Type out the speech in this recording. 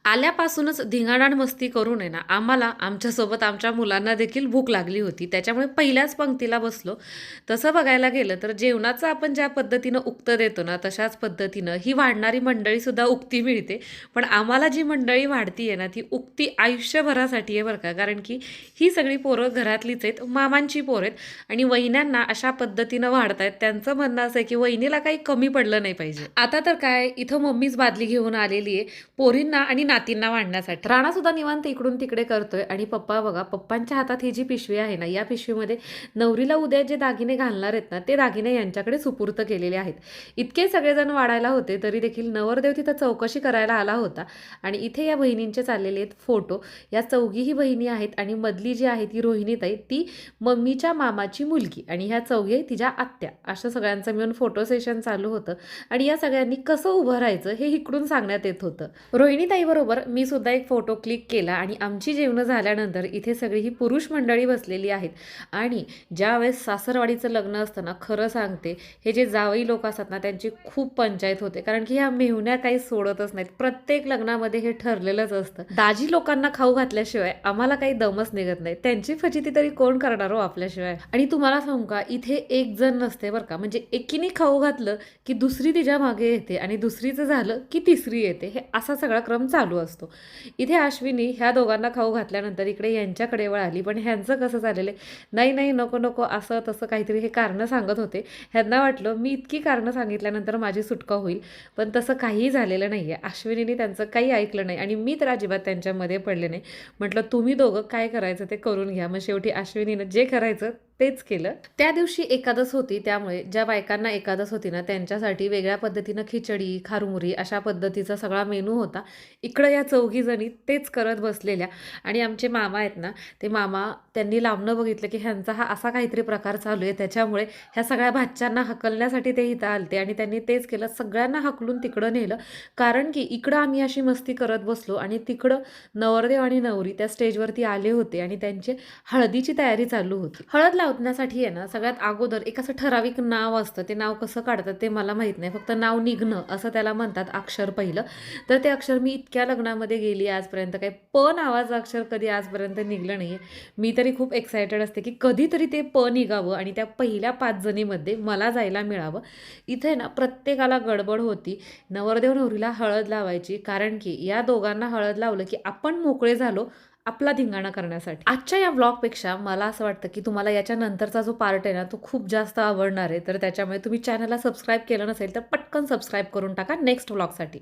आल्यापासूनच धिंगाणा मस्ती करून आहे ना, आम्हाला आमच्यासोबत आमच्या मुलांना देखील भूक लागली होती. त्याच्यामुळे पहिल्याच पंक्तीला बसलो. तसं बघायला गेलं तर जेवणाचं आपण ज्या पद्धतीनं उक्तं देतो ना, तशाच पद्धतीनं ही वाढणारी मंडळीसुद्धा उक्ती मिळते. पण आम्हाला जी मंडळी वाढती आहे ना, ती उक्ती आयुष्यभरासाठी आहे बरं का. कारण की ही सगळी पोरं घरातलीच आहेत, मामांची पोरं आहेत आणि वहिन्यांना अशा पद्धतीनं वाढतायत. त्यांचं म्हणणं असं आहे की वहिनीला काही कमी पडलं नाही पाहिजे. आता तर काय, इथं मम्मीच बादली घेऊन आलेली आहे पोरींना आणि नातींना वाढण्यासाठी. राणा सुद्धा निवांत इकडून तिकडे करतोय आणि पप्पा बघा, पप्पांच्या हातात ही जी पिशवी आहे ना, या पिशवीमध्ये नवरीला उद्या जे दागिने घालणार आहेत ना, ते दागिने यांच्याकडे सुपूर्त केलेले आहेत. इतके सगळेजण वाढायला होते तरी देखील नवरदेव तिथं चौकशी करायला आला होता आणि इथे या बहिणींचे चाललेले आहेत फोटो. या चौघीही बहिणी आहेत आणि मधली जी आहे ती रोहिणीताई, ती मम्मीच्या मामाची मुलगी आणि ह्या चौघी तिच्या आत्या. असं सगळ्यांचं मिळून फोटो सेशन चालू होतं आणि या सगळ्यांनी कसं उभं राहायचं हे इकडून सांगण्यात येत होतं. रोहिणीताईबरोबर मी सुद्धा एक फोटो क्लिक केला आणि आमची जेवणं झाल्यानंतर इथे सगळी ही पुरुष मंडळी बसलेली आहेत आणि ज्यावेळेस सासरवाडीचं लग्न असतं ना, खरं सांगते, हे जे जावई लोक असतात ना, त्यांची खूप पंचायत होते. कारण की ह्या मेहुण्या काही सोडतच नाहीत. प्रत्येक लग्नामध्ये हे ठरलेलंच असतं. दाजी लोकांना खाऊ घातल्याशिवाय आम्हाला काही दमच निघत नाही. त्यांची फजिती तरी कोण करणार हो आपल्याशिवाय. आणि तुम्हाला सांगू का, इथे एक जण नसते बरं का. म्हणजे एकीने खाऊ घातलं की दुसरी तिच्या मागे येते आणि दुसरीचं झालं की तिसरी येते. हे असा सगळा क्रम चालू असतो. इथे अश्विनी ह्या दोघांना खाऊ घातल्यानंतर इकडे यांच्याकडे वळाली. पण ह्यांचं कसं झालेलं आहे, नाही नाही नको नको असं तसं काहीतरी हे कारणं सांगत होते. ह्यांना वाटलं मी इतकी कारणं सांगितल्यानंतर माझी सुटका होईल, पण तसं काहीही झालेलं नाही आहे. अश्विनीने त्यांचं काही ऐकलं नाही आणि मी तर अजिबात त्यांच्यामध्ये पडले नाही. म्हटलं तुम्ही दोघं काय करायचं ते करून घ्या. मग शेवटी अश्विनीनं जे करायचं तेच केलं. त्या दिवशी एकादस होती, त्यामुळे ज्या बायकांना एकादस होती ना, त्यांच्यासाठी वेगळ्या पद्धतीनं खिचडी, खारुमुरी अशा पद्धतीचा सगळा मेनू होता. इकडं या चौघीजणी तेच करत बसलेल्या आणि आमचे मामा आहेत ना, ते मामा त्यांनी लांबणं बघितलं की ह्यांचा हा असा काहीतरी प्रकार चालू आहे. त्याच्यामुळे ह्या सगळ्या भाच्याना हकलण्यासाठी ते इथं आलते आणि त्यांनी तेच केलं. सगळ्यांना हकलून तिकडं नेलं. कारण की इकडं आम्ही अशी मस्ती करत बसलो आणि तिकडं नवरदेव आणि नवरी त्या स्टेजवरती आले होते आणि त्यांची हळदीची तयारी चालू होती. हळद लावण्यासाठी आहे ना, सगळ्यात अगोदर एक असं ठराविक नाव असतं. ते नाव कसं काढतात ते मला माहीत नाही. फक्त नाव निघणं असं त्याला म्हणतात, अक्षर पहिलं. तर ते अक्षर मी इतक्या लग्नामध्ये गेली आजपर्यंत काही प नावाचं अक्षर कधी आजपर्यंत निघलं नाही आहे. मी तरी खूप एक्सायटेड असते की कधीतरी ते प निघावं आणि त्या पहिल्या 5 जणीमध्ये मला जायला मिळावं. इथे ना प्रत्येकाला गडबड होती. नवरदेव नवरीला हळद लावायची, कारण की या दोघांना हळद लावलं की आपण मोकळे झालो आपला धिंगाणा करण्यासाठी. आजच्या या व्लॉगपेक्षा मला असं वाटतं की तुम्हाला याच्या नंतरचा जो पार्ट आहे ना, तो खूप जास्त आवडणार आहे. तर त्याच्यामुळे तुम्ही चॅनलला सबस्क्राईब केलं नसेल तर पटकन सबस्क्राईब करून टाका नेक्स्ट व्लॉगसाठी.